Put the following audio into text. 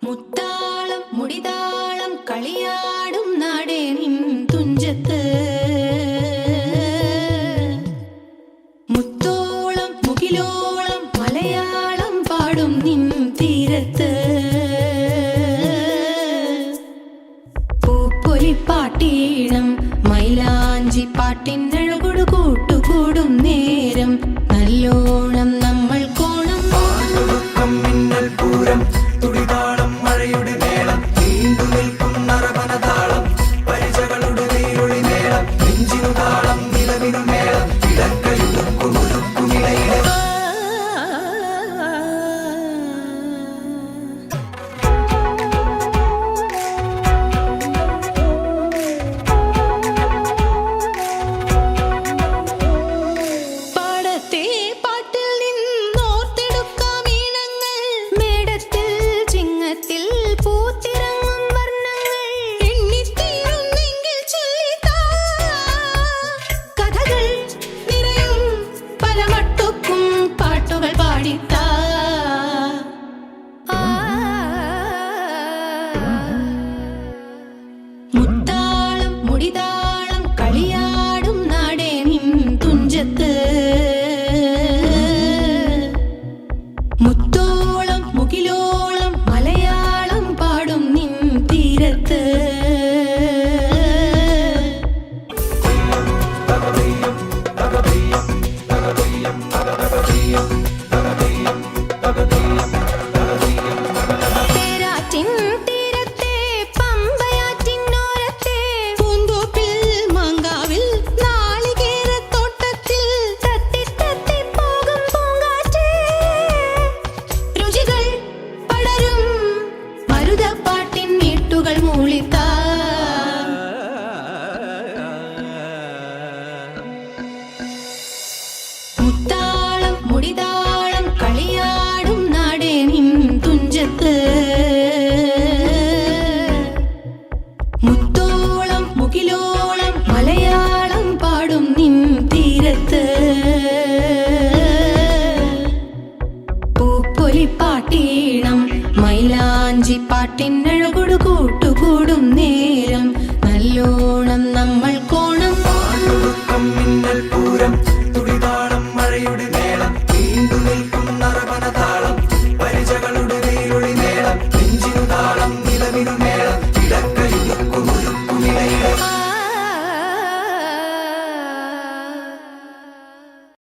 മുത്താളം മുടിതാളം കളിയാടും നാടേ നിൻ തുഞ്ചത്ത് മുത്തോളം മുകിലോളം മലയാളം പാടും നിൻ തീരത്ത് പൂപ്പൊലിപ്പാട്ടീണം മൈലാഞ്ചി പാട്ടിനഴകൊടു കൂട്ടുകൂടും നേരം നല്ലോണം നമ്മൾ കോണം മിന്നൽ പൂരം തുടിതാളം മഴയുടെ മേളം നീണ്ടു നിൽക്കും നരവനതാളം പരിചകളുടെ നീരൊളി മേളം നെഞ്ചിനു താളം നിലവിനു മേളം ഇടക്കയുടുക്കുമിടയിലെ പാടത്തെ പാട്ടിൽ നിന്നോർത്തെടുക്കാം ഈണങ്ങൾ മേടത്തിൽ ചിങ്ങത്തിൽ പൂത്തിറങ്ങും വർണ്ണങ്ങൾ എണ്ണിത്തീരുന്നെങ്കിൽ ചൊല്ലിത്താ കഥകൾ നിറയും പല മട്ടുക്കും പാട്ടുകൾ പാടിത്താ മുത്താളം മുടിതാളം കളിയാടും നാടേ നിൻ തുഞ്ചത്ത് മുത്തോളം മുകിലോളം മലയാളം പാടും നിൻ തീരത്ത് തേരാറ്റിൻ തീരത്തെ പമ്പയാറ്റിനോരത്തെ പൂന്തോപ്പിൽ മാങ്കാവിൽ നാളികേരത്തോട്ടത്തിൽ തത്തി തത്തി പോകും പൂങ്കാറ്റേ രുചികൾ പടരും മരുതപ്പാട്ടിൻ മീട്ടുകൾ മൂളിത്താ മുത്താളം മുടിതാളം കളിയാടും നാടേ നിൻ തുഞ്ചത്ത് മുത്തോളം മുകിലോളം മലയാളം പാടും നിൻ തീരത്ത് പൂപ്പൊലിപ്പാട്ടീണം മൈലാഞ്ചി പാട്ടിനഴകൊടു കൂട്ടുകൂടും നേരം നല്ലോണം നമ്മൾ